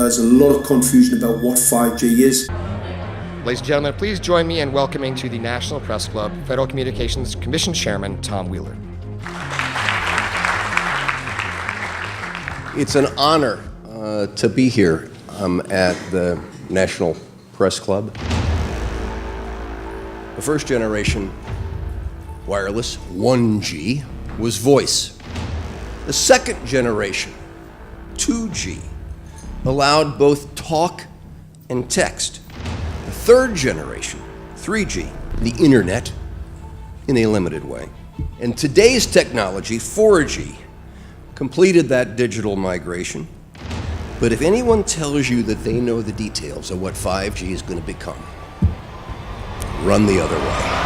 There's a lot of confusion about what 5G is. Ladies and gentlemen, please join me in welcoming to the National Press Club Federal Communications Commission Chairman Tom Wheeler. It's an honor to be here at the National Press Club. The first generation wireless, 1G, was voice. The second generation, 2G, allowed both talk and text. The third generation, 3G, the internet, in a limited way. And today's technology, 4G, completed that digital migration. But if anyone tells you that they know the details of what 5G is going to become, run the other way.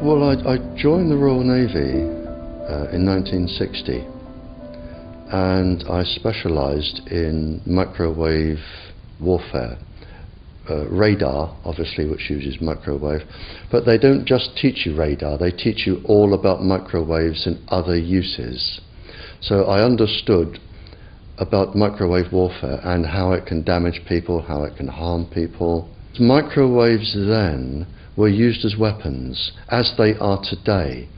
Well, I joined the Royal Navy in 1960, and I specialised in microwave warfare. Radar, obviously, which uses microwave, but they don't just teach you radar, they teach you all about microwaves and other uses. So I understood about microwave warfare and how it can damage people, how it can harm people. Microwaves then were used as weapons, as they are today.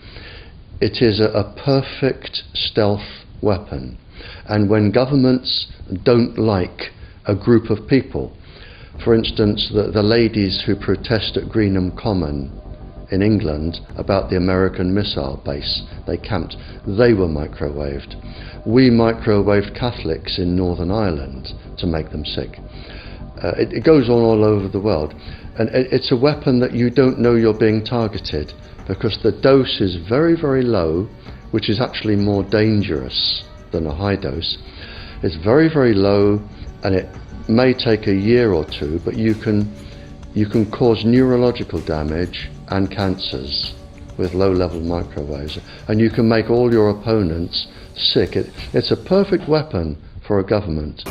It is a perfect stealth weapon, and when governments don't like a group of people, for instance, the ladies who protest at Greenham Common in England about the American missile base they camped, they were microwaved. We microwaved Catholics in Northern Ireland to make them sick. It goes on all over the world. And it's a weapon that you don't know you're being targeted, because the dose is very, very low, which is actually more dangerous than a high dose. It's very, very low, and it may take a year or two, but you can cause neurological damage and cancers with low-level microwaves, and you can make all your opponents sick. It's a perfect weapon for a government.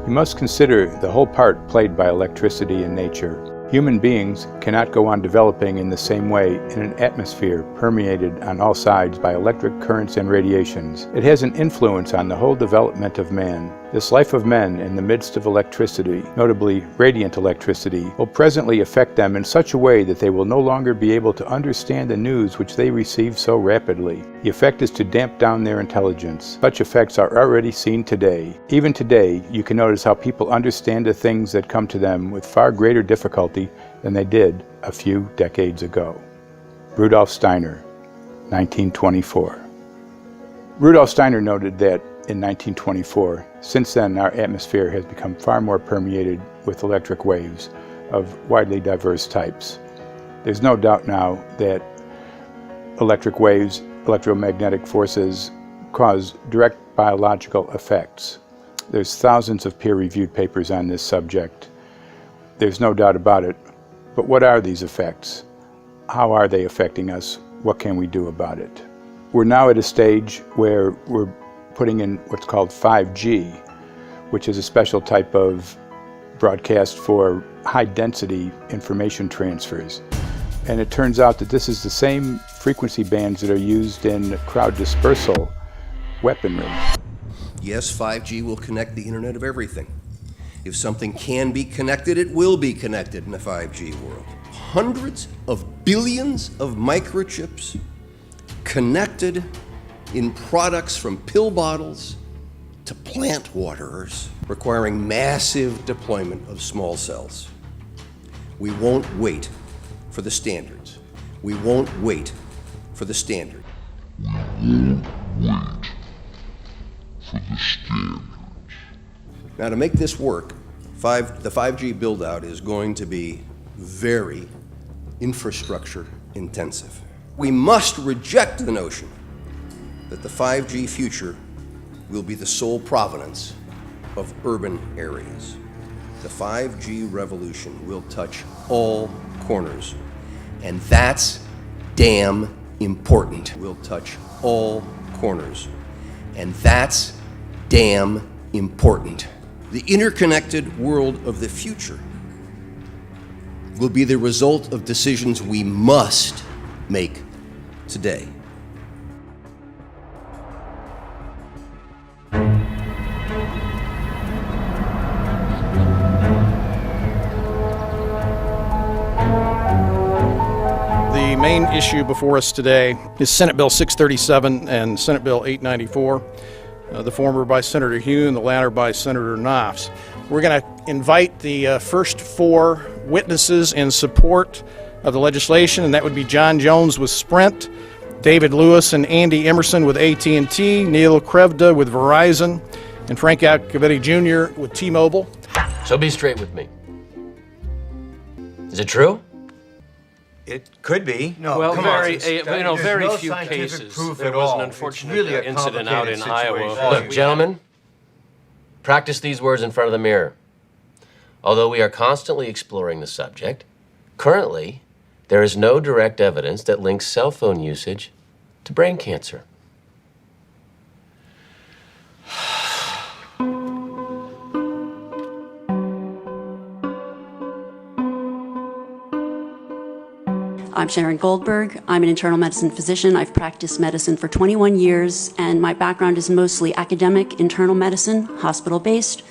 You must consider the whole part played by electricity in nature. Human beings cannot go on developing in the same way in an atmosphere permeated on all sides by electric currents and radiations. It has an influence on the whole development of man. This life of men in the midst of electricity, notably radiant electricity, will presently affect them in such a way that they will no longer be able to understand the news which they receive so rapidly. The effect is to damp down their intelligence. Such effects are already seen today. Even today, you can notice how people understand the things that come to them with far greater difficulty than they did a few decades ago. Rudolf Steiner, 1924. Rudolf Steiner noted that in 1924, since then our atmosphere has become far more permeated with electric waves of widely diverse types. There's no doubt now that electric waves, electromagnetic forces, cause direct biological effects. There's thousands of peer-reviewed papers on this subject. There's no doubt about it. But what are these effects? How are they affecting us? What can we do about it? We're now at a stage where we're putting in what's called 5G, which is a special type of broadcast for high-density information transfers. And it turns out that this is the same frequency bands that are used in crowd dispersal weaponry. Yes, 5G will connect the Internet of everything. If something can be connected, it will be connected in a 5G world. Hundreds of billions of microchips connected in products from pill bottles to plant waterers, requiring massive deployment of small cells. We won't wait for the standards. We won't wait for the standard. We won't wait for the standards. Now, to make this work, the 5G build-out is going to be very infrastructure intensive. We must reject the notion that the 5G future will be the sole provenance of urban areas. The 5G revolution will touch all corners. And that's damn important. We'll touch all corners. And that's damn important. The interconnected world of the future will be the result of decisions we must make today. The main issue before us today is Senate Bill 637 and Senate Bill 894, the former by Senator Hune, the latter by Senator Knopf. We're going to invite the first four witnesses in support of the legislation, and that would be John Jones with Sprint, David Lewis and Andy Emerson with AT&T, Neil Krevda with Verizon, and Frank Iacovetti Jr. with T-Mobile. So be straight with me. Is it true? It could be. No, well, very few cases. There was an unfortunate incident out in Iowa. Look, gentlemen, practice these words in front of the mirror. Although we are constantly exploring the subject, currently, there is no direct evidence that links cell phone usage to brain cancer. I'm Sharon Goldberg. I'm an internal medicine physician. I've practiced medicine for 21 years, and my background is mostly academic, internal medicine, hospital-based,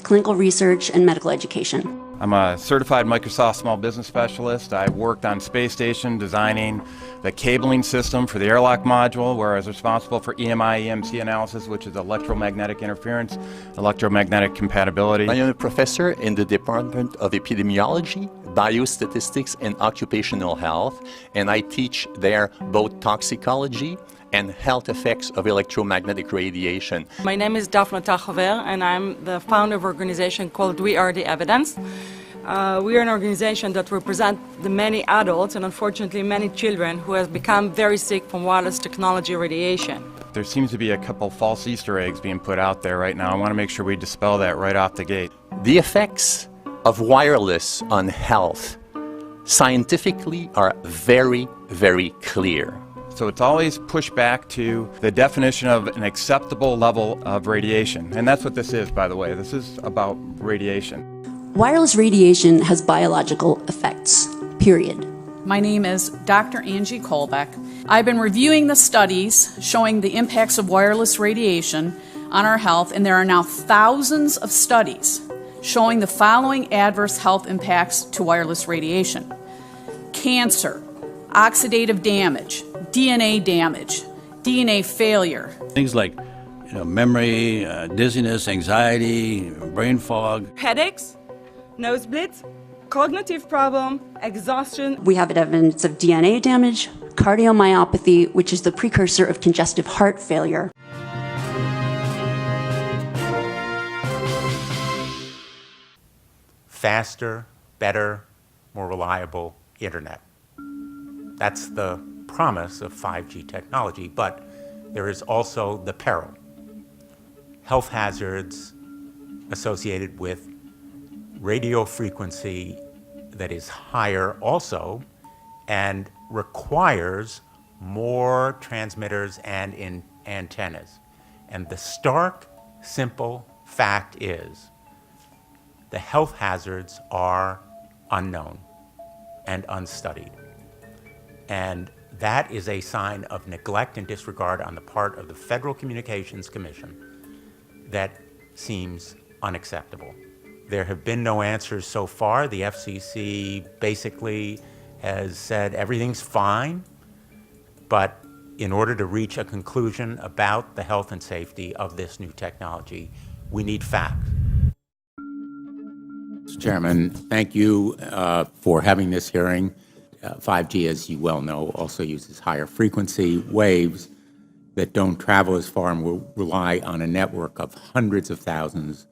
clinical research, and medical education. I'm a certified Microsoft small business specialist. I worked on space station designing the cabling system for the airlock module, where I was responsible for EMI/EMC analysis, which is electromagnetic interference, electromagnetic compatibility. I am a professor in the Department of Epidemiology, Biostatistics, and Occupational Health, and I teach there both toxicology and health effects of electromagnetic radiation. My name is Daphne Tachover, and I'm the founder of an organization called We Are the Evidence. We are an organization that represents the many adults and unfortunately many children who have become very sick from wireless technology radiation. There seems to be a couple false Easter eggs being put out there right now. I want to make sure we dispel that right off the gate. The effects of wireless on health scientifically are very, very clear. So it's always pushed back to the definition of an acceptable level of radiation. And that's what this is, by the way. This is about radiation. Wireless radiation has biological effects, period. My name is Dr. Angie Kolbeck. I've been reviewing the studies showing the impacts of wireless radiation on our health, and there are now thousands of studies showing the following adverse health impacts to wireless radiation: cancer, oxidative damage, DNA damage, DNA failure. Things like memory, dizziness, anxiety, brain fog. Headaches, nosebleeds, cognitive problem, exhaustion. We have evidence of DNA damage, cardiomyopathy, which is the precursor of congestive heart failure. Faster, better, more reliable internet. That's the promise of 5G technology, but there is also the peril. Health hazards associated with radio frequency that is higher also and requires more transmitters and antennas. And the stark, simple fact is the health hazards are unknown and unstudied. And that is a sign of neglect and disregard on the part of the Federal Communications Commission that seems unacceptable. There have been no answers so far. The FCC basically has said everything's fine, but in order to reach a conclusion about the health and safety of this new technology, we need facts. Mr. Chairman, thank you for having this hearing. 5G, as you well know, also uses higher frequency waves that don't travel as far and will rely on a network of hundreds of thousands,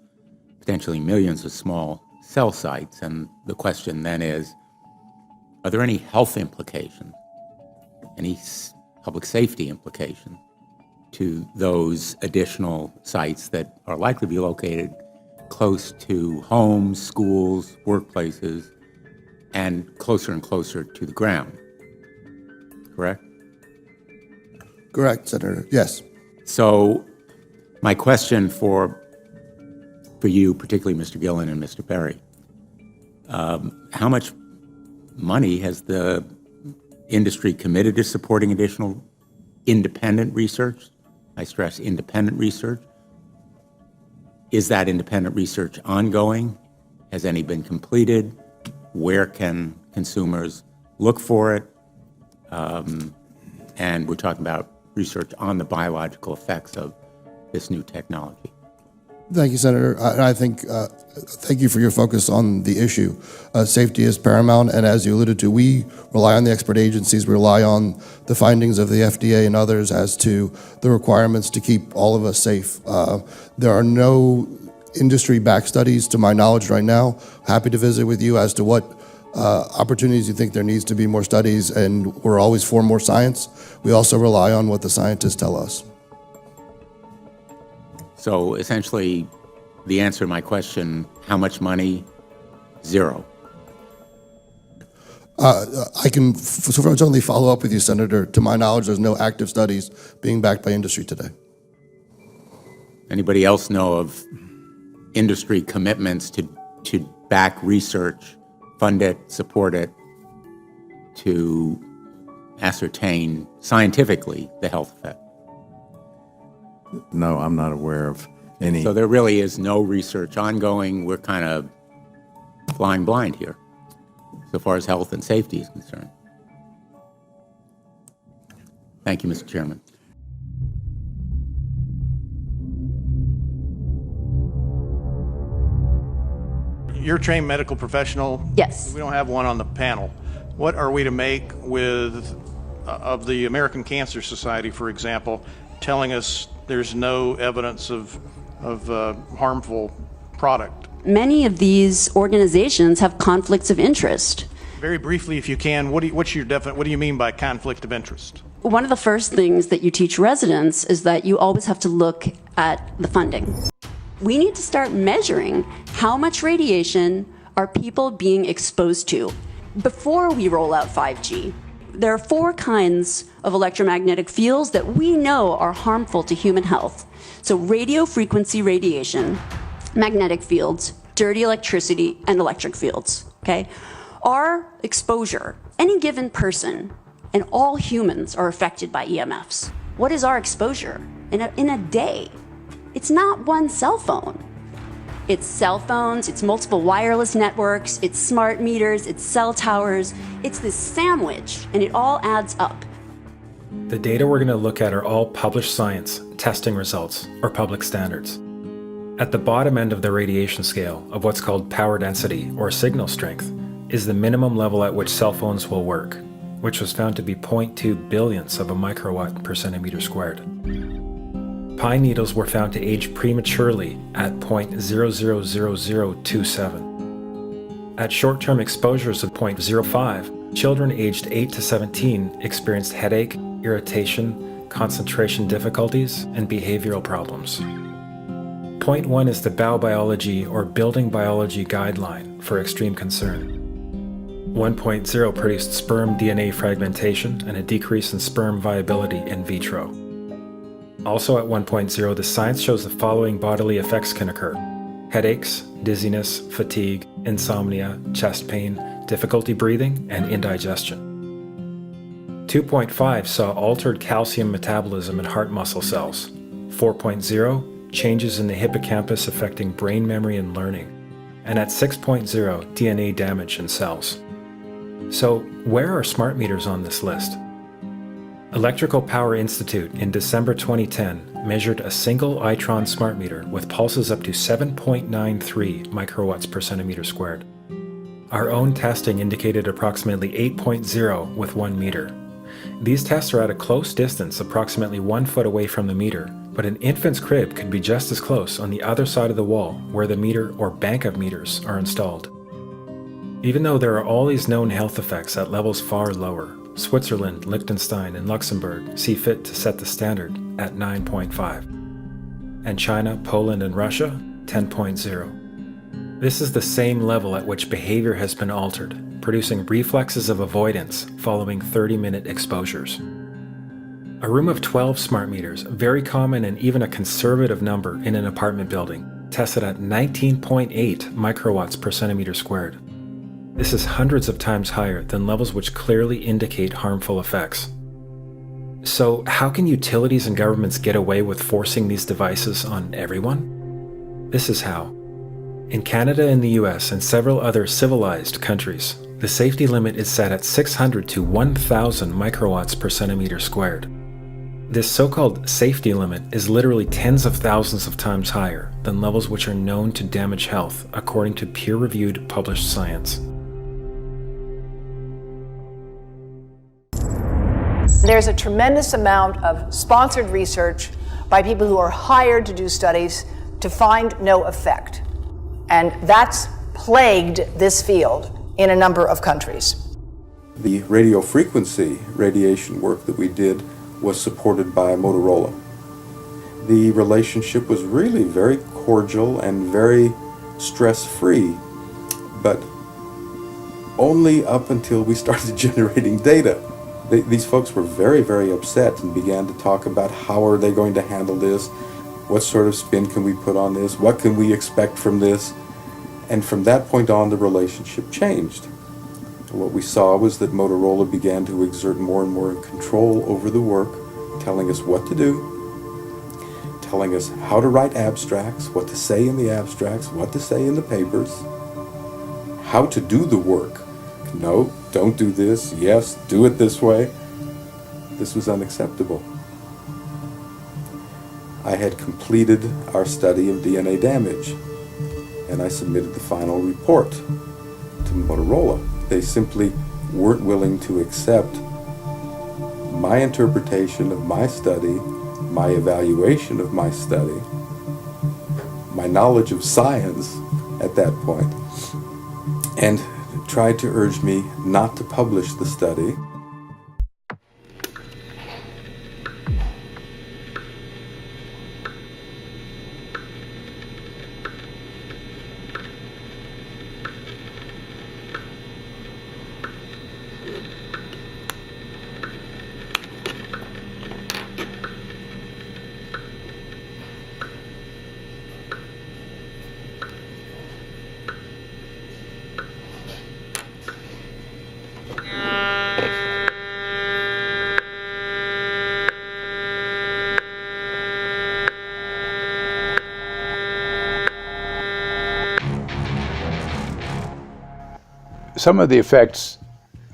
potentially millions of small cell sites. And the question then is, are there any health implications, any public safety implications to those additional sites that are likely to be located close to homes, schools, workplaces, and closer to the ground. Correct? Correct, Senator. Yes. So my question for you, particularly Mr. Gillen and Mr. Perry, how much money has the industry committed to supporting additional independent research? I stress independent research. Is that independent research ongoing? Has any been completed? Where can consumers look for it? And we're talking about research on the biological effects of this new technology. Thank you, Senator. I think, thank you for your focus on the issue. Safety is paramount, and as you alluded to, we rely on the expert agencies, we rely on the findings of the FDA and others as to the requirements to keep all of us safe. There are no industry-backed studies, to my knowledge right now. Happy to visit with you as to what opportunities you think there needs to be more studies, and we're always for more science. We also rely on what the scientists tell us. So essentially, the answer to my question, how much money? Zero. I can certainly follow up with you, Senator. To my knowledge, there's no active studies being backed by industry today. Anybody else know of industry commitments to back research, fund it, support it, to ascertain scientifically the health effect? No, I'm not aware of any. So there really is no research ongoing. We're kind of flying blind here, so far as health and safety is concerned. Thank you, Mr. Chairman. You're a trained medical professional. Yes. We don't have one on the panel. What are we to make with of the American Cancer Society, for example, telling us there's no evidence of harmful product? Many of these organizations have conflicts of interest. Very briefly, if you can, what do you mean by conflict of interest? One of the first things that you teach residents is that you always have to look at the funding. We need to start measuring how much radiation are people being exposed to before we roll out 5G. There are 4 kinds of electromagnetic fields that we know are harmful to human health. So radio frequency radiation, magnetic fields, dirty electricity, and electric fields, okay? Our exposure, any given person, and all humans are affected by EMFs. What is our exposure in a day? It's not one cell phone. It's cell phones, it's multiple wireless networks, it's smart meters, it's cell towers. It's this sandwich, and it all adds up. The data we're going to look at are all published science, testing results, or public standards. At the bottom end of the radiation scale of what's called power density, or signal strength, is the minimum level at which cell phones will work, which was found to be 0.2 billionths of a microwatt per centimeter squared. Pine needles were found to age prematurely at 0.000027. At short-term exposures of 0.05, children aged 8 to 17 experienced headache, irritation, concentration difficulties, and behavioral problems. 0.1 is the Baubiology or Building Biology Guideline for extreme concern. 1.0 produced sperm DNA fragmentation and a decrease in sperm viability in vitro. Also at 1.0, the science shows the following bodily effects can occur: headaches, dizziness, fatigue, insomnia, chest pain, difficulty breathing, and indigestion. 2.5 saw altered calcium metabolism in heart muscle cells. 4.0, changes in the hippocampus affecting brain memory and learning. And at 6.0, DNA damage in cells. So where are smart meters on this list? Electrical Power Institute in December 2010 measured a single Itron smart meter with pulses up to 7.93 microwatts per centimeter squared. Our own testing indicated approximately 8.0 with 1 meter. These tests are at a close distance, approximately 1 foot away from the meter, but an infant's crib could be just as close on the other side of the wall where the meter or bank of meters are installed. Even though there are all these known health effects at levels far lower, Switzerland, Liechtenstein, and Luxembourg see fit to set the standard at 9.5. And China, Poland, and Russia, 10.0. This is the same level at which behavior has been altered, producing reflexes of avoidance following 30-minute exposures. A room of 12 smart meters, very common and even a conservative number in an apartment building, tested at 19.8 microwatts per centimeter squared. This is hundreds of times higher than levels which clearly indicate harmful effects. So how can utilities and governments get away with forcing these devices on everyone? This is how. In Canada and the US and several other civilized countries, the safety limit is set at 600 to 1,000 microwatts per centimeter squared. This so-called safety limit is literally tens of thousands of times higher than levels which are known to damage health, according to peer-reviewed published science. There's a tremendous amount of sponsored research by people who are hired to do studies to find no effect. And that's plagued this field in a number of countries. The radio frequency radiation work that we did was supported by Motorola. The relationship was really very cordial and very stress-free, but only up until we started generating data. These folks were very, very upset and began to talk about how are they going to handle this, what sort of spin can we put on this, what can we expect from this, and from that point on the relationship changed. What we saw was that Motorola began to exert more and more control over the work, telling us what to do, telling us how to write abstracts, what to say in the abstracts, what to say in the papers, how to do the work. No, don't do this. Yes, do it this way. This was unacceptable. I had completed our study of DNA damage, and I submitted the final report to Motorola. They simply weren't willing to accept my interpretation of my study, my evaluation of my study, my knowledge of science at that point, and tried to urge me not to publish the study. Some of the effects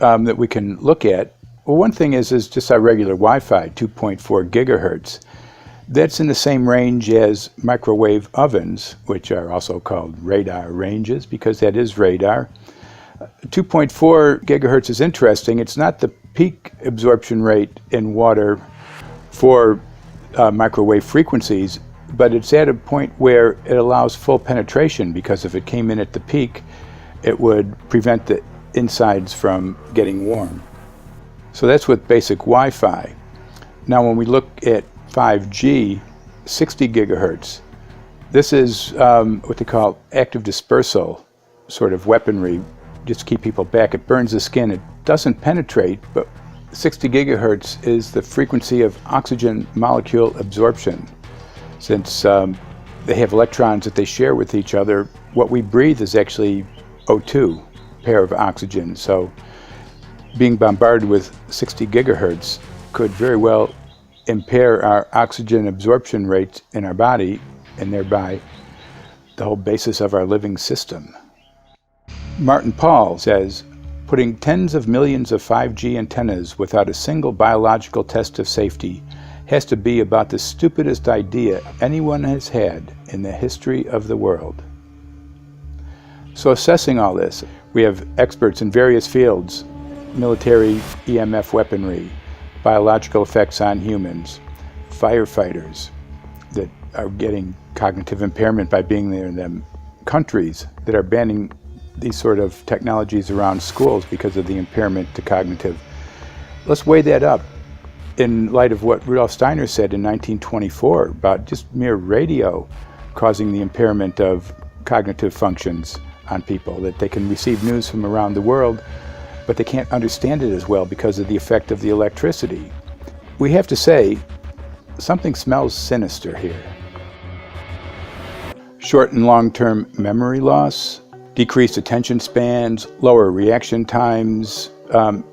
that we can look at, well, one thing is just our regular Wi-Fi, 2.4 gigahertz. That's in the same range as microwave ovens, which are also called radar ranges, because that is radar. 2.4 gigahertz is interesting. It's not the peak absorption rate in water for microwave frequencies, but it's at a point where it allows full penetration, because if it came in at the peak, it would prevent the insides from getting warm. So that's with basic Wi-Fi. Now when we look at 5G, 60 gigahertz, this is what they call active dispersal sort of weaponry, just to keep people back. It burns the skin. It doesn't penetrate, but 60 gigahertz is the frequency of oxygen molecule absorption. Since they have electrons that they share with each other, what we breathe is actually O2, pair of oxygen. So being bombarded with 60 gigahertz could very well impair our oxygen absorption rate in our body, and thereby the whole basis of our living system. Martin Pall says, putting tens of millions of 5G antennas without a single biological test of safety has to be about the stupidest idea anyone has had in the history of the world. So assessing all this, we have experts in various fields: military EMF weaponry, biological effects on humans, firefighters that are getting cognitive impairment by being there in them, countries that are banning these sort of technologies around schools because of the impairment to cognitive. Let's weigh that up in light of what Rudolf Steiner said in 1924 about just mere radio causing the impairment of cognitive functions on people, that they can receive news from around the world, but they can't understand it as well because of the effect of the electricity. We have to say, something smells sinister here. Short and long-term memory loss, decreased attention spans, lower reaction times,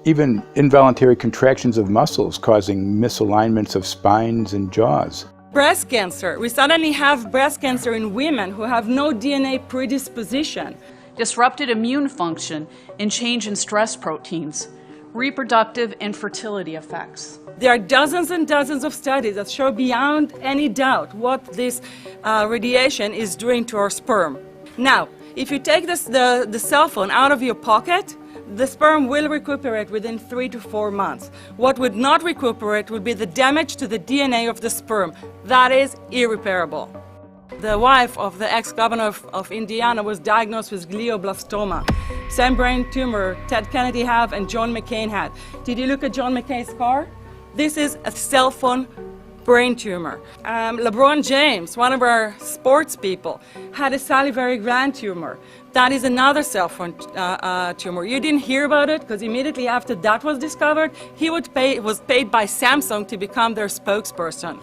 even involuntary contractions of muscles causing misalignments of spines and jaws. Breast cancer. We suddenly have breast cancer in women who have no DNA predisposition. Disrupted immune function and change in stress proteins, reproductive and fertility effects. There are dozens and dozens of studies that show beyond any doubt what this radiation is doing to our sperm. Now, if you take the cell phone out of your pocket, the sperm will recuperate within 3 to 4 months. What would not recuperate would be the damage to the DNA of the sperm. That is irreparable. The wife of the ex-governor of Indiana was diagnosed with glioblastoma. Same brain tumor Ted Kennedy had and John McCain had. Did you look at John McCain's scar? This is a cell phone brain tumor. LeBron James, one of our sports people, had a salivary gland tumor. That is another cell phone tumor. You didn't hear about it because immediately after that was discovered, he was paid by Samsung to become their spokesperson.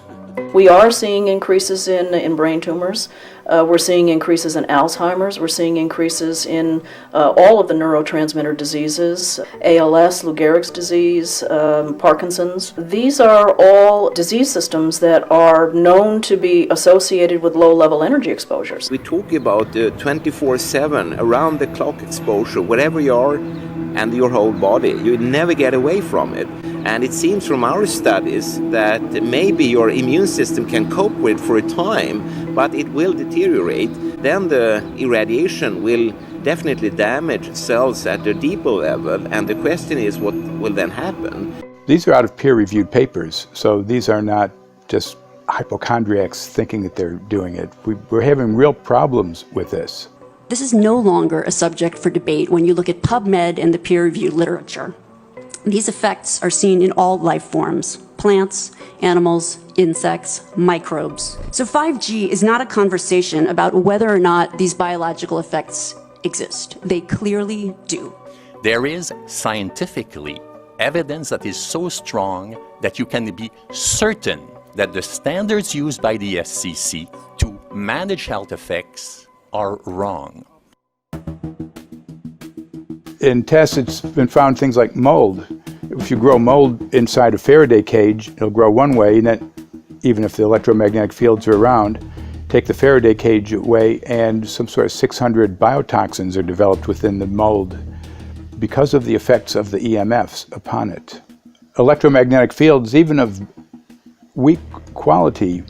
We are seeing increases in brain tumors. We're seeing increases in Alzheimer's. We're seeing increases in all of the neurotransmitter diseases, ALS, Lou Gehrig's disease, Parkinson's. These are all disease systems that are known to be associated with low-level energy exposures. We talk about 24/7, around-the-clock exposure, wherever you are and your whole body. You never get away from it. And it seems from our studies that maybe your immune system can cope with for a time, but it will deteriorate. Then the irradiation will definitely damage cells at a deeper level, and the question is what will then happen? These are out of peer-reviewed papers, so these are not just hypochondriacs thinking that they're doing it. We're having real problems with this. This is no longer a subject for debate when you look at PubMed and the peer-reviewed literature. These effects are seen in all life forms: plants, animals, insects, microbes. So 5G is not a conversation about whether or not these biological effects exist. They clearly do. There is scientifically evidence that is so strong that you can be certain that the standards used by the FCC to manage health effects are wrong. In tests, it's been found things like mold. If you grow mold inside a Faraday cage, it'll grow one way, and then, even if the electromagnetic fields are around, take the Faraday cage away, and some sort of 600 biotoxins are developed within the mold because of the effects of the EMFs upon it. Electromagnetic fields, even of weak quality,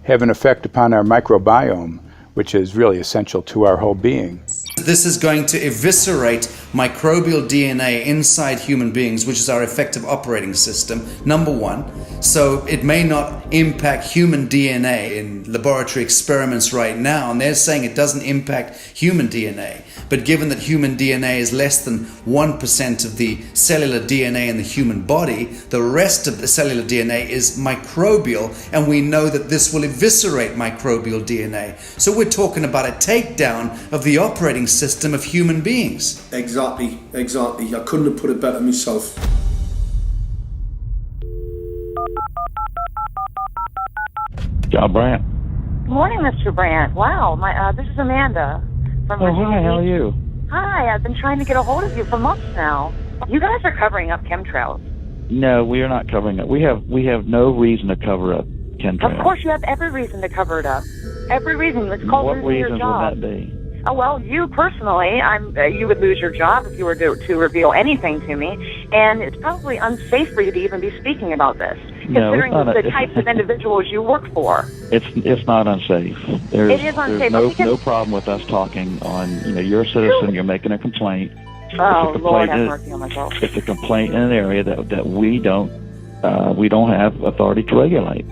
have an effect upon our microbiome, which is really essential to our whole being. This is going to eviscerate microbial DNA inside human beings, which is our effective operating system, number one. So it may not impact human DNA in laboratory experiments right now, and they're saying it doesn't impact human DNA. But given that human DNA is less than 1% of the cellular DNA in the human body, the rest of the cellular DNA is microbial, and we know that this will eviscerate microbial DNA. So we're talking about a takedown of the operating system of human beings. Exactly. I couldn't have put it better myself. John Brandt. Good morning, Mr. Brandt. Wow, this is Amanda from Virginia. Hi, how are you? Hi, I've been trying to get a hold of you for months now. You guys are covering up chemtrails. No, we are not covering it. We have no reason to cover up chemtrails. Of course, you have every reason to cover it up. Every reason. It's called What losing your reasons job. would that be? Oh, well, you personally, you would lose your job if you were to reveal anything to me, and it's probably unsafe for you to even be speaking about this, No, considering it's not the types of individuals you work for. It's not unsafe. It is unsafe. There's no problem with us talking on. You're a citizen. You're making a complaint. Oh, Lord, have mercy on myself. It's a complaint in an area that we don't have authority to regulate.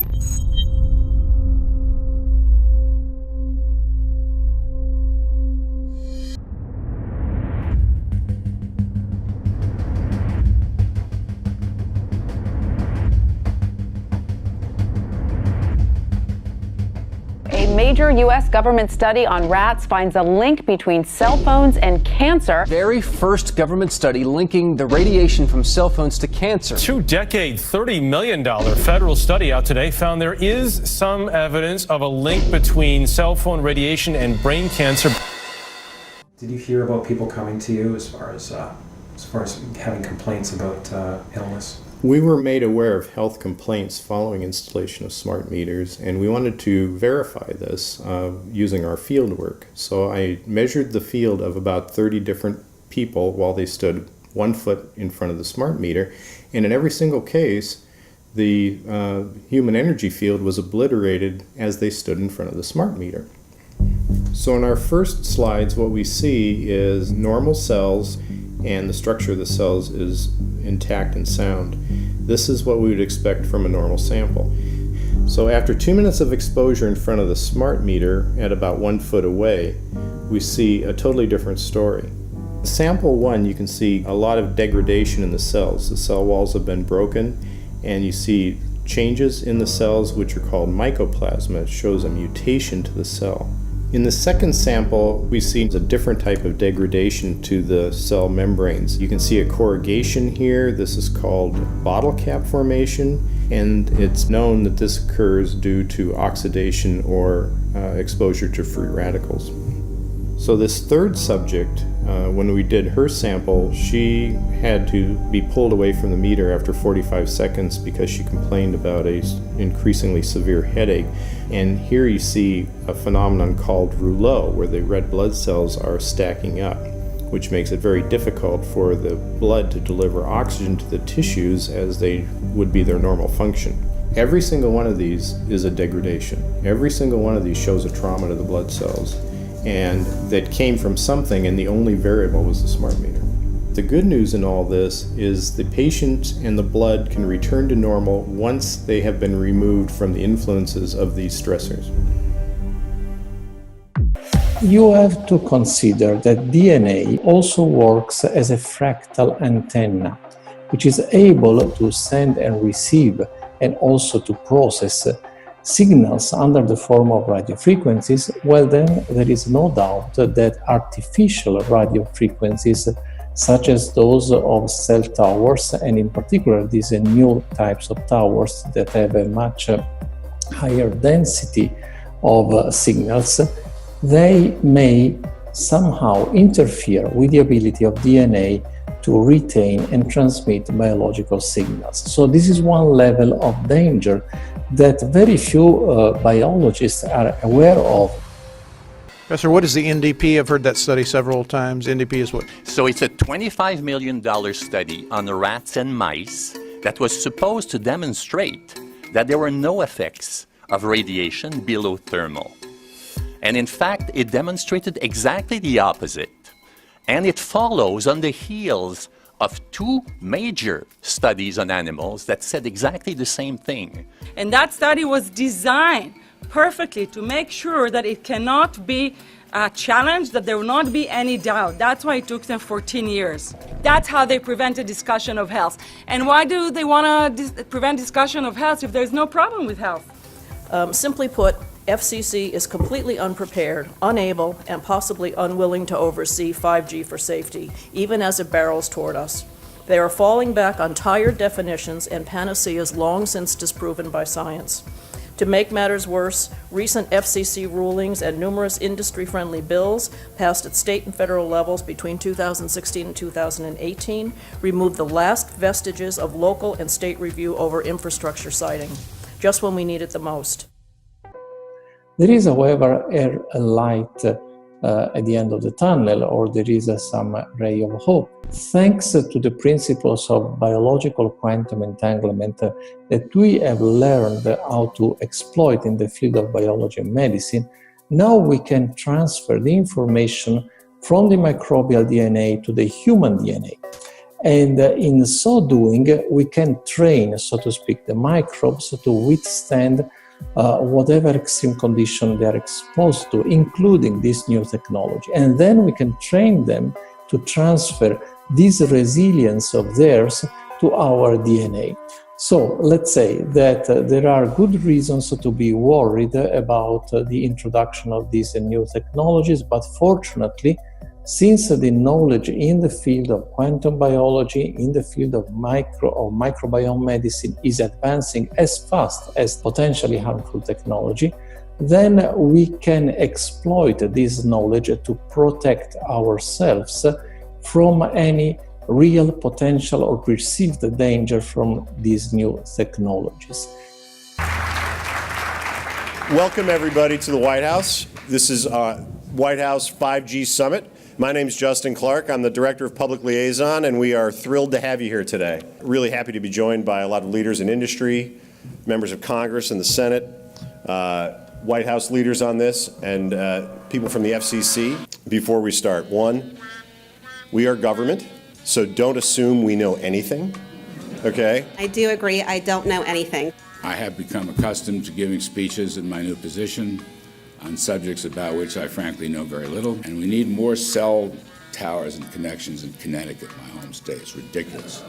A major U.S. government study on rats finds a link between cell phones and cancer. Very first government study linking the radiation from cell phones to cancer. 2-decade, $30 million federal study out today found there is some evidence of a link between cell phone radiation and brain cancer. Did you hear about people coming to you as far as having complaints about illness? We were made aware of health complaints following installation of smart meters, and we wanted to verify this using our field work. So I measured the field of about 30 different people while they stood 1 foot in front of the smart meter, and in every single case, the human energy field was obliterated as they stood in front of the smart meter. So in our first slides, what we see is normal cells, and the structure of the cells is intact and sound. This is what we would expect from a normal sample. So after 2 minutes of exposure in front of the smart meter at about 1 foot away, we see a totally different story. Sample 1, you can see a lot of degradation in the cells. The cell walls have been broken, and you see changes in the cells which are called mycoplasma. It shows a mutation to the cell. In the second sample, we see a different type of degradation to the cell membranes. You can see a corrugation here. This is called bottle cap formation, and it's known that this occurs due to oxidation or exposure to free radicals. So this third subject, when we did her sample, she had to be pulled away from the meter after 45 seconds because she complained about an increasingly severe headache. And here you see a phenomenon called rouleau, where the red blood cells are stacking up, which makes it very difficult for the blood to deliver oxygen to the tissues as they would be their normal function. Every single one of these is a degradation. Every single one of these shows a trauma to the blood cells, and that came from something, and the only variable was the smart meter. The good news in all this is the patient and the blood can return to normal once they have been removed from the influences of these stressors. You have to consider that DNA also works as a fractal antenna, which is able to send and receive and also to process signals under the form of radio frequencies. Well, then there is no doubt that artificial radio frequencies such as those of cell towers, and in particular these new types of towers that have a much higher density of signals, they may somehow interfere with the ability of DNA to retain and transmit biological signals. So this is one level of danger that very few biologists are aware of. Professor, what is the NDP? I've heard that study several times. NDP is what? So it's a $25 million study on rats and mice that was supposed to demonstrate that there were no effects of radiation below thermal. And in fact, it demonstrated exactly the opposite. And it follows on the heels of two major studies on animals that said exactly the same thing. And that study was designed perfectly to make sure that it cannot be challenged, that there will not be any doubt. That's why it took them 14 years. That's how they prevented discussion of health. And why do they want to prevent discussion of health if there's no problem with health? Simply put, FCC is completely unprepared, unable, and possibly unwilling to oversee 5G for safety, even as it barrels toward us. They are falling back on tired definitions and panaceas long since disproven by science. To make matters worse, recent FCC rulings and numerous industry-friendly bills passed at state and federal levels between 2016 and 2018 removed the last vestiges of local and state review over infrastructure siting, just when we need it the most. There is, however, a light at the end of the tunnel, or there is some ray of hope. Thanks to the principles of biological quantum entanglement that we have learned how to exploit in the field of biology and medicine, now we can transfer the information from the microbial DNA to the human DNA. And in so doing, we can train, so to speak, the microbes to withstand whatever extreme condition they are exposed to, including this new technology. And then we can train them to transfer this resilience of theirs to our DNA. So let's say that there are good reasons to be worried about the introduction of these new technologies, but fortunately, since the knowledge in the field of quantum biology, in the field of microbiome medicine is advancing as fast as potentially harmful technology, then we can exploit this knowledge to protect ourselves from any real potential or perceived danger from these new technologies. Welcome everybody to the White House. This is White House 5G Summit. My name is Justin Clark. I'm the Director of Public Liaison, and we are thrilled to have you here today. Really happy to be joined by a lot of leaders in industry, members of Congress and the Senate, White House leaders on this, and people from the FCC. Before we start, one, we are government, so don't assume we know anything, okay? I do agree, I don't know anything. I have become accustomed to giving speeches in my new position on subjects about which I frankly know very little, and we need more cell towers and connections in Connecticut, my home state. It's ridiculous.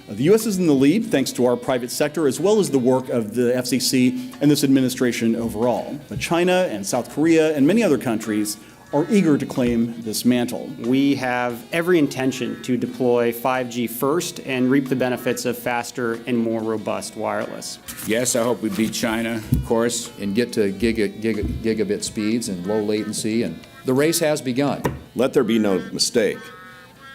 The U.S. is in the lead thanks to our private sector as well as the work of the FCC and this administration overall. But China and South Korea and many other countries are eager to claim this mantle. We have every intention to deploy 5G first and reap the benefits of faster and more robust wireless. Yes, I hope we beat China, of course. And get to gigabit speeds and low latency, and the race has begun. Let there be no mistake.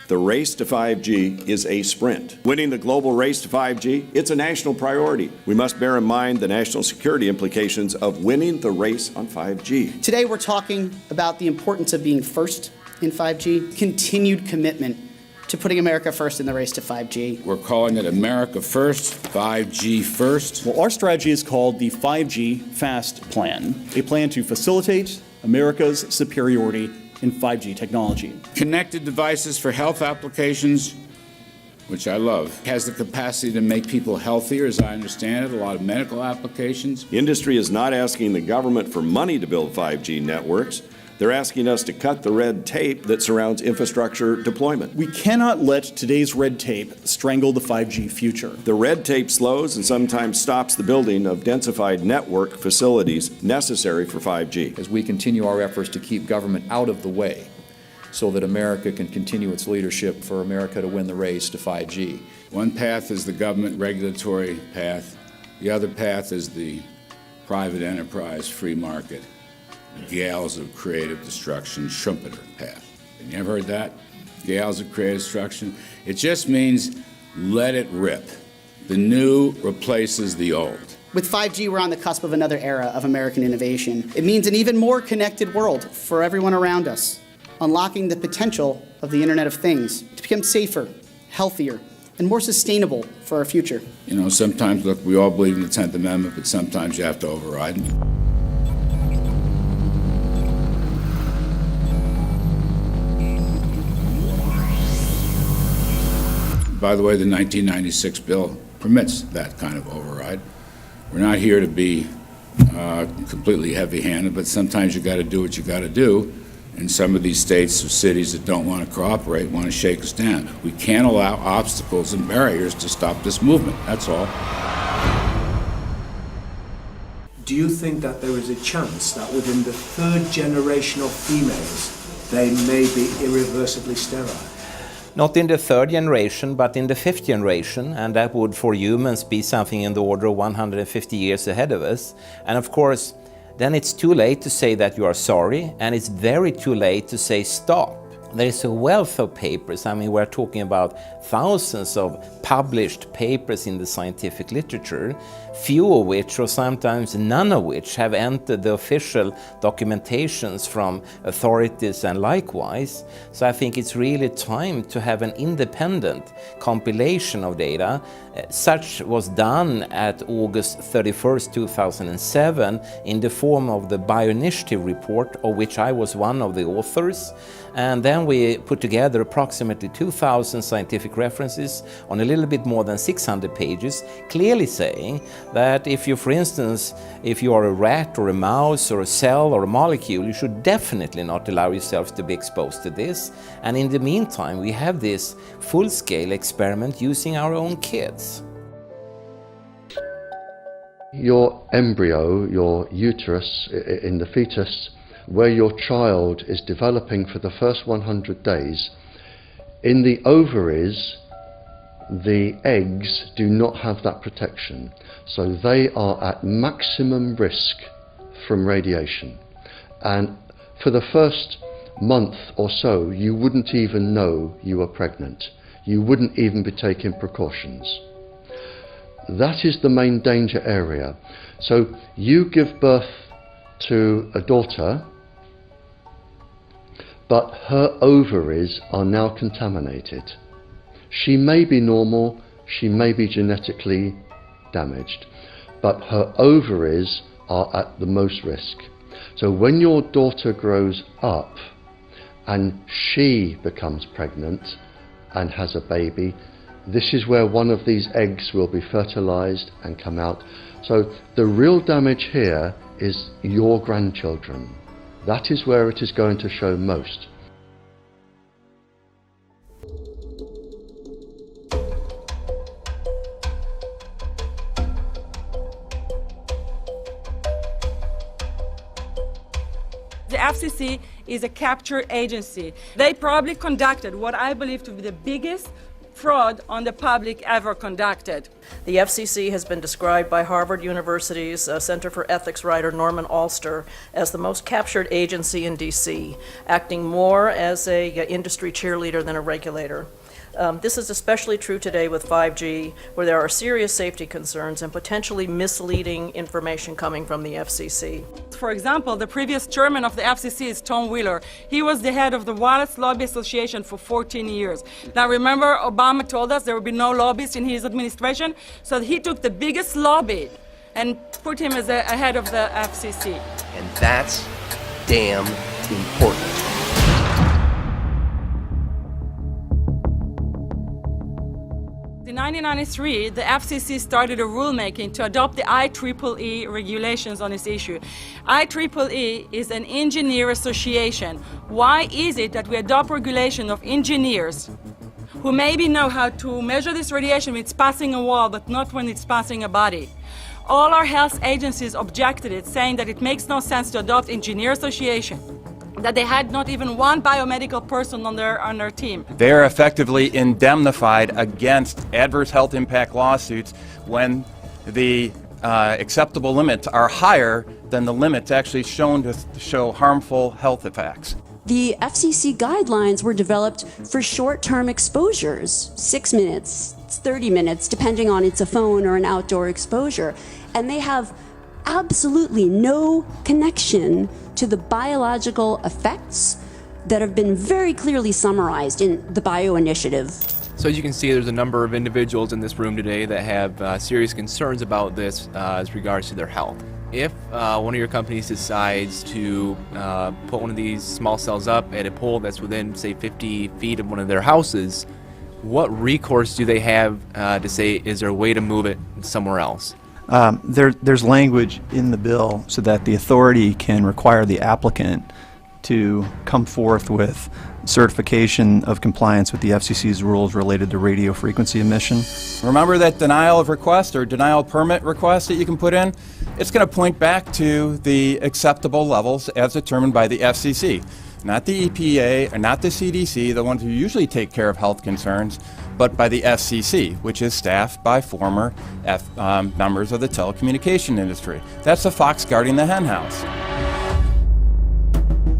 The race to 5G is a sprint. Winning the global race to 5G, it's a national priority. We must bear in mind the national security implications of winning the race on 5G. Today we're talking about the importance of being first in 5G, continued commitment to putting America first in the race to 5G. We're calling it America First, 5G First. Well, our strategy is called the 5G FAST Plan, a plan to facilitate America's superiority in 5G technology. Connected devices for health applications, which I love, has the capacity to make people healthier, as I understand it, a lot of medical applications. The industry is not asking the government for money to build 5G networks. They're asking us to cut the red tape that surrounds infrastructure deployment. We cannot let today's red tape strangle the 5G future. The red tape slows and sometimes stops the building of densified network facilities necessary for 5G. As we continue our efforts to keep government out of the way so that America can continue its leadership for America to win the race to 5G. One path is the government regulatory path. The other path is the private enterprise free market. Gales of creative destruction, Schumpeter path. Have you ever heard that? Gales of creative destruction? It just means let it rip. The new replaces the old. With 5G, we're on the cusp of another era of American innovation. It means an even more connected world for everyone around us, unlocking the potential of the Internet of Things to become safer, healthier, and more sustainable for our future. You know, sometimes, look, we all believe in the 10th Amendment, but sometimes you have to override it. By the way, the 1996 bill permits that kind of override. We're not here to be completely heavy-handed, but sometimes you got to do what you got to do. And some of these states or cities that don't want to cooperate want to shake us down. We can't allow obstacles and barriers to stop this movement. That's all. Do you think that there is a chance that within the third generation of females, they may be irreversibly sterile? Not in the third generation, but in the fifth generation, and that would for humans be something in the order of 150 years ahead of us. And of course, then it's too late to say that you are sorry, and it's very too late to say stop. There is a wealth of papers. I mean, we're talking about thousands of published papers in the scientific literature, few of which, or sometimes none of which, have entered the official documentations from authorities and likewise. So I think it's really time to have an independent compilation of data. Such was done at August 31st, 2007 in the form of the Bioinitiative report, of which I was one of the authors. And then we put together approximately 2,000 scientific references on a little bit more than 600 pages, clearly saying that if you, for instance, if you are a rat or a mouse or a cell or a molecule, you should definitely not allow yourself to be exposed to this. And in the meantime, we have this full-scale experiment using our own kids. Your embryo, your uterus in the fetus, where your child is developing for the first 100 days, in the ovaries, the eggs do not have that protection. So they are at maximum risk from radiation. And for the first month or so, you wouldn't even know you were pregnant. You wouldn't even be taking precautions. That is the main danger area. So you give birth to a daughter, but her ovaries are now contaminated. She may be normal, she may be genetically damaged, but her ovaries are at the most risk. So when your daughter grows up and she becomes pregnant and has a baby, this is where one of these eggs will be fertilized and come out. So the real damage here is your grandchildren. That is where it is going to show most. The FCC is a capture agency. They probably conducted what I believe to be the biggest fraud on the public ever conducted. The FCC has been described by Harvard University's Center for Ethics writer Norman Alster as the most captured agency in DC, acting more as an industry cheerleader than a regulator. This is especially true today with 5G, where there are serious safety concerns and potentially misleading information coming from the FCC. For example, the previous chairman of the FCC is Tom Wheeler. He was the head of the Wireless Lobby Association for 14 years. Now remember, Obama told us there would be no lobbyists in his administration, so he took the biggest lobby and put him as a head of the FCC. And that's damn important. In 1993, the FCC started a rulemaking to adopt the IEEE regulations on this issue. IEEE is an engineer association. Why is it that we adopt regulation of engineers who maybe know how to measure this radiation when it's passing a wall, but not when it's passing a body? All our health agencies objected it, saying that it makes no sense to adopt engineer association, that they had not even one biomedical person on their team. They are effectively indemnified against adverse health impact lawsuits when the acceptable limits are higher than the limits actually shown to show harmful health effects. The FCC guidelines were developed for short-term exposures, 6 minutes, 30 minutes, depending on it's a phone or an outdoor exposure. And they have absolutely no connection to the biological effects that have been very clearly summarized in the Bio Initiative. So as you can see, there's a number of individuals in this room today that have serious concerns about this as regards to their health. If one of your companies decides to put one of these small cells up at a pole that's within, say, 50 feet of one of their houses, what recourse do they have to say, is there a way to move it somewhere else? There's language in the bill so that the authority can require the applicant to come forth with certification of compliance with the FCC's rules related to radio frequency emission. Remember that denial of request or denial permit request that you can put in? It's going to point back to the acceptable levels as determined by the FCC. Not the EPA or not the CDC, the ones who usually take care of health concerns, but by the FCC, which is staffed by former members of the telecommunication industry. That's the fox guarding the hen house.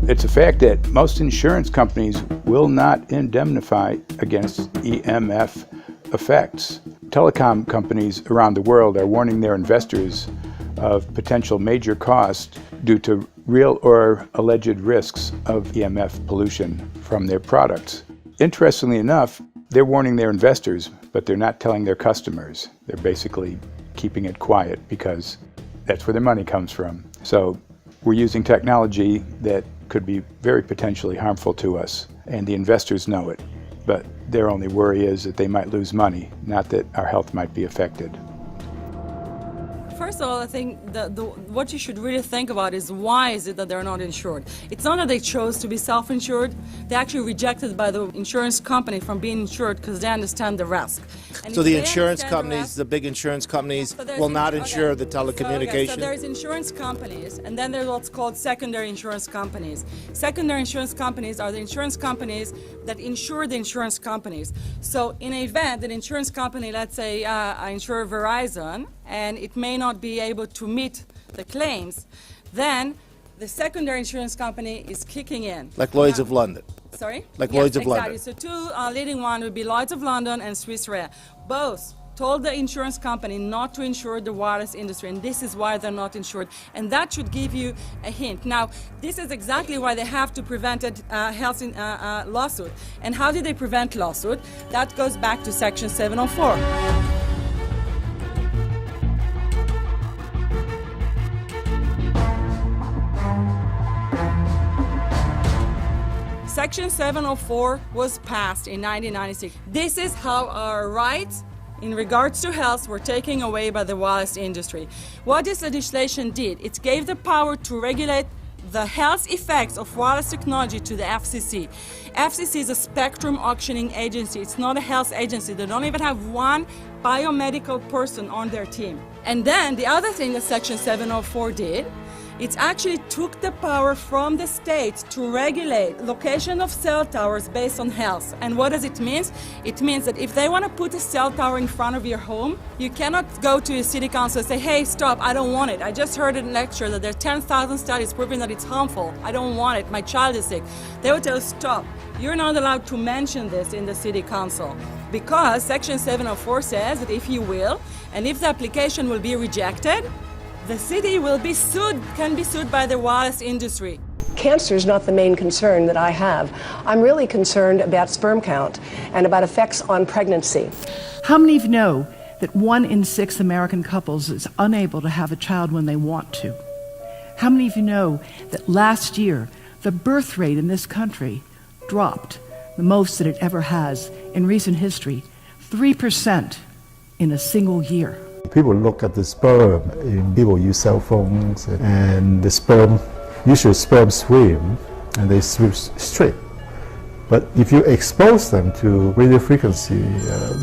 It's a fact that most insurance companies will not indemnify against EMF effects. Telecom companies around the world are warning their investors of potential major costs due to real or alleged risks of EMF pollution from their products. Interestingly enough, they're warning their investors, but they're not telling their customers. They're basically keeping it quiet because that's where their money comes from. So we're using technology that could be very potentially harmful to us, and the investors know it. But their only worry is that they might lose money, not that our health might be affected. First also, I think what you should really think about is why is it that they're not insured? It's not that they chose to be self-insured. They actually rejected by the insurance company from being insured because they understand the risk. And so if the they insurance understand companies, the big insurance companies, So there's will not okay. insure the telecommunication? So there's insurance companies, and then there's what's called secondary insurance companies. Secondary insurance companies are the insurance companies that insure the insurance companies. So in an event, an insurance company, let's say I insure Verizon, and it may not be able to meet the claims, then the secondary insurance company is kicking in. Like Lloyd's of London? Sorry? Like Yes, Lloyd's of exactly. London? So two leading one would be Lloyd's of London and Swiss Re. Both told the insurance company not to insure the wireless industry, and this is why they're not insured. And that should give you a hint. Now, this is exactly why they have to prevent a health lawsuit. And how did they prevent lawsuit? That goes back to Section 704. Section 704 was passed in 1996. This is how our rights in regards to health were taken away by the wireless industry. What this legislation did, it gave the power to regulate the health effects of wireless technology to the FCC. FCC is a spectrum auctioning agency. It's not a health agency. They don't even have one biomedical person on their team. And then the other thing that Section 704 did, it actually took the power from the state to regulate location of cell towers based on health. And what does it mean? It means that if they want to put a cell tower in front of your home, you cannot go to your city council and say, hey, stop, I don't want it. I just heard in a lecture that there are 10,000 studies proving that it's harmful. I don't want it. My child is sick. They will tell you, stop. You're not allowed to mention this in the city council because Section 704 says that if you will, and if the application will be rejected, the city will be sued, can be sued by the wireless industry. Cancer is not the main concern that I have. I'm really concerned about sperm count and about effects on pregnancy. How many of you know that 1 in 6 American couples is unable to have a child when they want to? How many of you know that last year the birth rate in this country dropped the most that it ever has in recent history, 3% in a single year? People look at the sperm, and people use cell phones, and the sperm, usually sperm swim, and they swim straight. But if you expose them to radio frequency,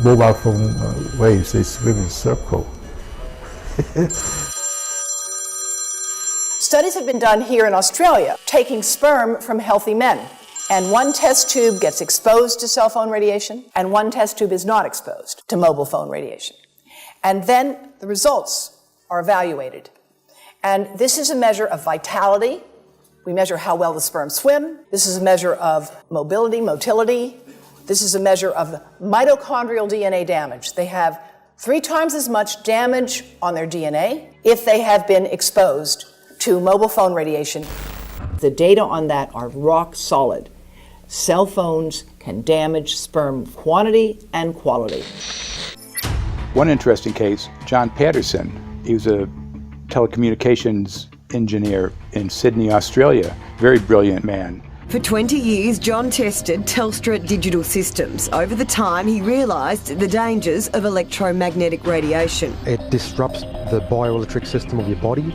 mobile phone waves, they swim in a circle. Studies have been done here in Australia, taking sperm from healthy men. And one test tube gets exposed to cell phone radiation, and one test tube is not exposed to mobile phone radiation. And then the results are evaluated. And this is a measure of vitality. We measure how well the sperm swim. This is a measure of motility. This is a measure of mitochondrial DNA damage. They have 3 times as much damage on their DNA if they have been exposed to mobile phone radiation. The data on that are rock solid. Cell phones can damage sperm quantity and quality. One interesting case, John Patterson. He was a telecommunications engineer in Sydney, Australia. Very brilliant man. For 20 years, John tested Telstra digital systems. Over the time, he realised the dangers of electromagnetic radiation. It disrupts the bioelectric system of your body,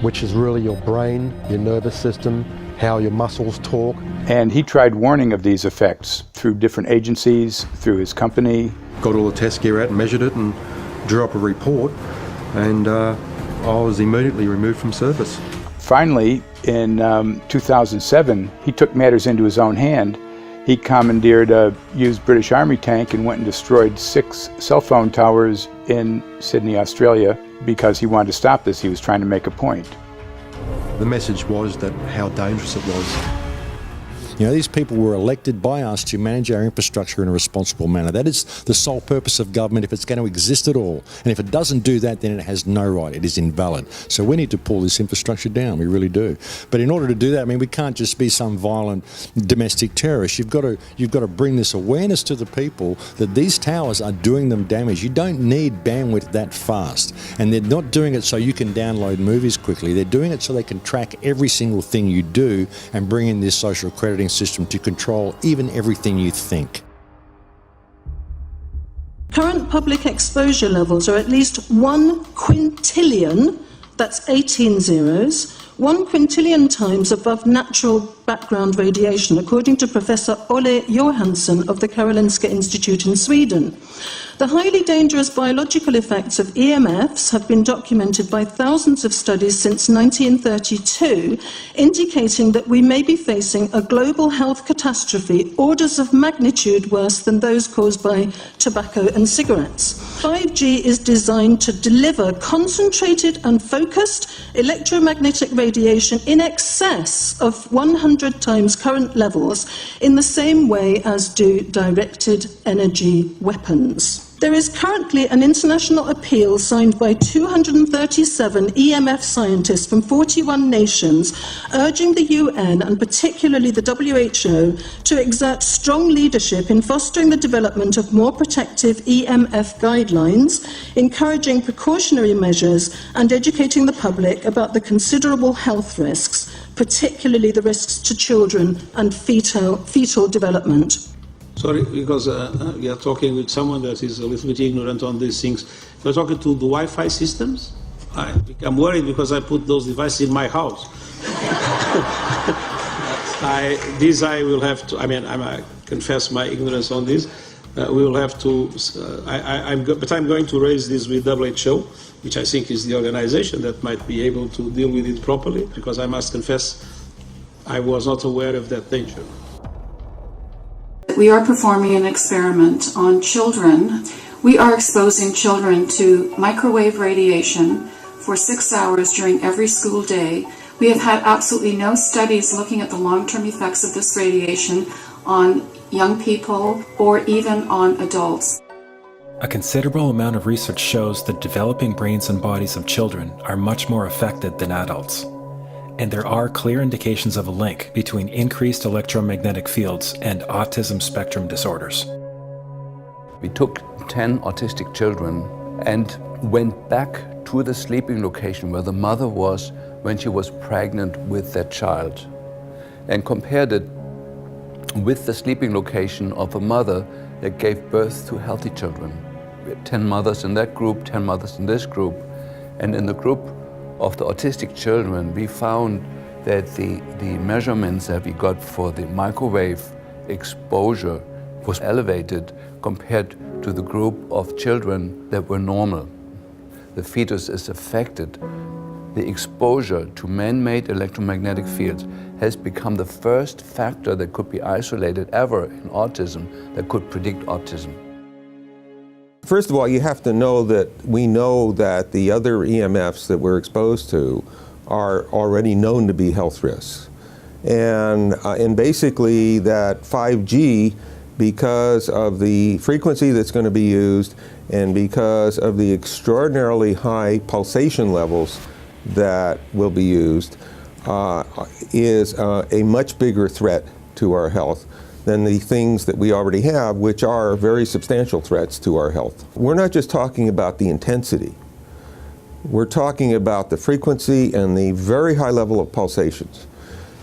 which is really your brain, your nervous system, how your muscles talk. And he tried warning of these effects through different agencies, through his company. Got all the test gear out and measured it and drew up a report, and I was immediately removed from service. Finally, in 2007, he took matters into his own hand. He commandeered a used British Army tank and went and destroyed 6 cell phone towers in Sydney, Australia, because he wanted to stop this. He was trying to make a point. The message was that how dangerous it was. You know, these people were elected by us to manage our infrastructure in a responsible manner. That is the sole purpose of government if it's going to exist at all. And if it doesn't do that, then it has no right. It is invalid. So we need to pull this infrastructure down. We really do. But in order to do that, I mean, we can't just be some violent domestic terrorist. You've got to bring this awareness to the people that these towers are doing them damage. You don't need bandwidth that fast. And they're not doing it so you can download movies quickly. They're doing it so they can track every single thing you do and bring in this social crediting system to control even everything you think. Current public exposure levels are at least 1 quintillion, that's 18 zeros, 1 quintillion times above natural background radiation, according to Professor Olle Johansson of the Karolinska Institute in Sweden. The highly dangerous biological effects of EMFs have been documented by thousands of studies since 1932, indicating that we may be facing a global health catastrophe orders of magnitude worse than those caused by tobacco and cigarettes. 5G is designed to deliver concentrated and focused electromagnetic radiation in excess of 100 times current levels in the same way as do directed energy weapons. There is currently an international appeal signed by 237 EMF scientists from 41 nations, urging the UN and particularly the WHO to exert strong leadership in fostering the development of more protective EMF guidelines, encouraging precautionary measures and educating the public about the considerable health risks, particularly the risks to children and fetal development. Sorry, because we are talking with someone that is a little bit ignorant on these things. We're talking to the Wi-Fi systems. I become worried because I put those devices in my house. I will have to. I mean, I confess my ignorance on this. We will have to. But I'm going to raise this with WHO, which I think is the organization that might be able to deal with it properly. Because I must confess, I was not aware of that danger. We are performing an experiment on children. We are exposing children to microwave radiation for 6 hours during every school day. We have had absolutely no studies looking at the long-term effects of this radiation on young people or even on adults. A considerable amount of research shows that developing brains and bodies of children are much more affected than adults. And there are clear indications of a link between increased electromagnetic fields and autism spectrum disorders. We took 10 autistic children and went back to the sleeping location where the mother was when she was pregnant with that child and compared it with the sleeping location of a mother that gave birth to healthy children. We had 10 mothers in that group, 10 mothers in this group, and in the group of the autistic children, we found that the measurements that we got for the microwave exposure was elevated compared to the group of children that were normal. The fetus is affected. The exposure to man-made electromagnetic fields has become the first factor that could be isolated ever in autism that could predict autism. First of all, you have to know that we know that the other EMFs that we're exposed to are already known to be health risks. And basically that 5G, because of the frequency that's going to be used and because of the extraordinarily high pulsation levels that will be used, is a much bigger threat to our health than the things that we already have, which are very substantial threats to our health. We're not just talking about the intensity. We're talking about the frequency and the very high level of pulsations.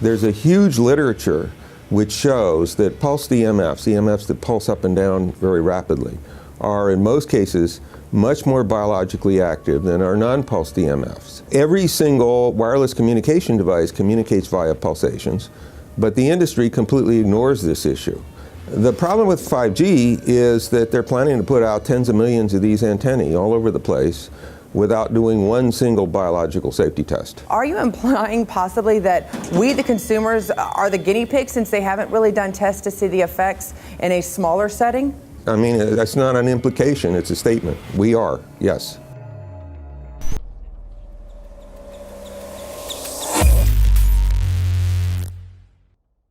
There's a huge literature which shows that pulsed EMFs, EMFs that pulse up and down very rapidly, are in most cases much more biologically active than our non-pulsed EMFs. Every single wireless communication device communicates via pulsations, but the industry completely ignores this issue. The problem with 5G is that they're planning to put out tens of millions of these antennae all over the place without doing one single biological safety test. Are you implying possibly that we, the consumers, are the guinea pigs since they haven't really done tests to see the effects in a smaller setting? I mean, that's not an implication, it's a statement. We are, yes.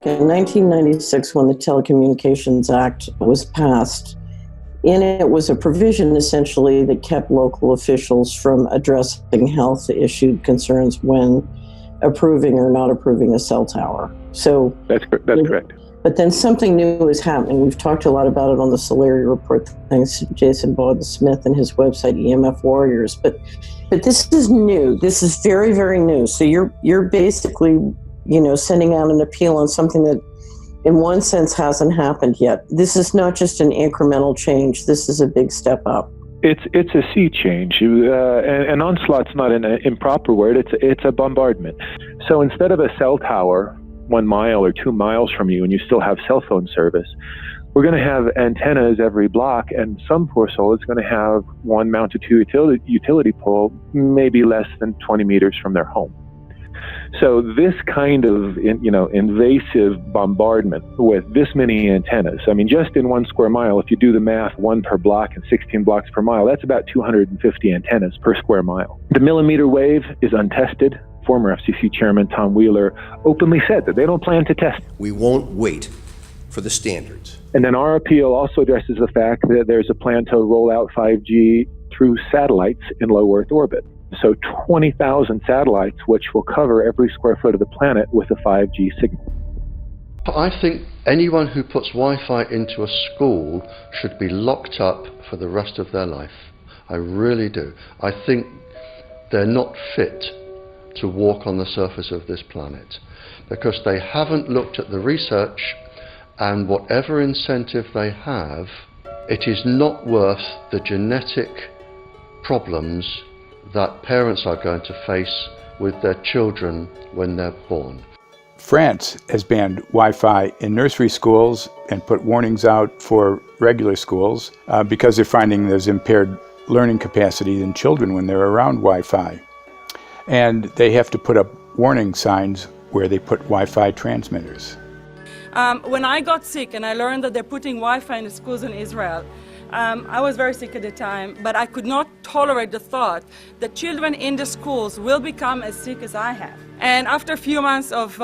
In 1996, when the Telecommunications Act was passed, in it was a provision essentially that kept local officials from addressing health issue concerns when approving or not approving a cell tower. So that's correct. But then something new is happening. We've talked a lot about it on the Solari report, thanks to Jason Bowden-Smith and his website, EMF Warriors. But this is new. This is very, very new. So you're basically, sending out an appeal on something that in one sense, hasn't happened yet. This is not just an incremental change. This is a big step up. It's a sea change. An onslaught's not an improper word. It's a bombardment. So instead of a cell tower 1 mile or 2 miles from you and you still have cell phone service, we're going to have antennas every block, and some poor soul is going to have one mounted to a utility pole maybe less than 20 meters from their home. So this kind of invasive bombardment with this many antennas, I mean, just in 1 square mile, if you do the math, 1 per block and 16 blocks per mile, that's about 250 antennas per square mile. The millimeter wave is untested. Former FCC Chairman Tom Wheeler openly said that they don't plan to test it. We won't wait for the standards. And then our appeal also addresses the fact that there's a plan to roll out 5G through satellites in low Earth orbit. So 20,000 satellites, which will cover every square foot of the planet with a 5G signal. I think anyone who puts Wi-Fi into a school should be locked up for the rest of their life. I really do. I think they're not fit to walk on the surface of this planet because they haven't looked at the research, and whatever incentive they have, it is not worth the genetic problems that parents are going to face with their children when they're born. France has banned Wi-Fi in nursery schools and put warnings out for regular schools because they're finding there's impaired learning capacity in children when they're around Wi-Fi. And they have to put up warning signs where they put Wi-Fi transmitters. When I got sick and I learned that they're putting Wi-Fi in the schools in Israel, I was very sick at the time, but I could not tolerate the thought that children in the schools will become as sick as I have. And after a few months of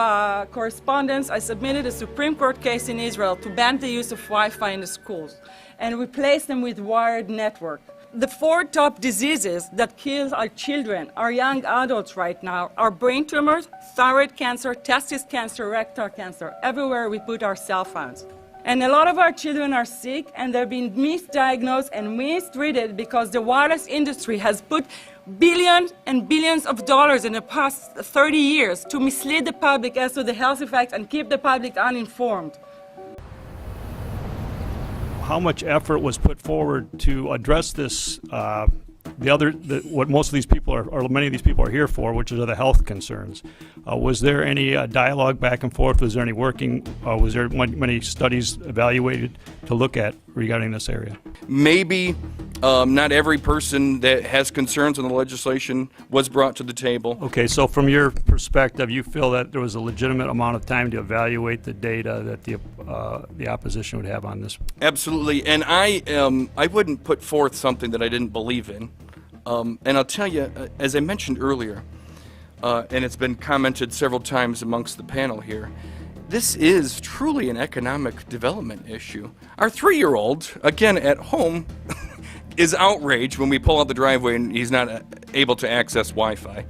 correspondence, I submitted a Supreme Court case in Israel to ban the use of Wi-Fi in the schools and replace them with wired network. The 4 top diseases that kill our children, our young adults right now, are brain tumors, thyroid cancer, testis cancer, rectal cancer, everywhere we put our cell phones. And a lot of our children are sick and they're being misdiagnosed and mistreated because the wireless industry has put billions and billions of dollars in the past 30 years to mislead the public as to the health effects and keep the public uninformed. How much effort was put forward to address this, what most of these people are, or many of these people are here for, which are the health concerns? Was there any dialogue back and forth? Was there any working, was there many studies evaluated to look at regarding this area? Maybe not every person that has concerns on the legislation was brought to the table. Okay, so from your perspective, you feel that there was a legitimate amount of time to evaluate the data that the opposition would have on this? Absolutely, and I wouldn't put forth something that I didn't believe in. And I'll tell you, as I mentioned earlier, and it's been commented several times amongst the panel here, this is truly an economic development issue. Our 3-year-old, again at home, is outraged when we pull out the driveway and he's not able to access Wi-Fi.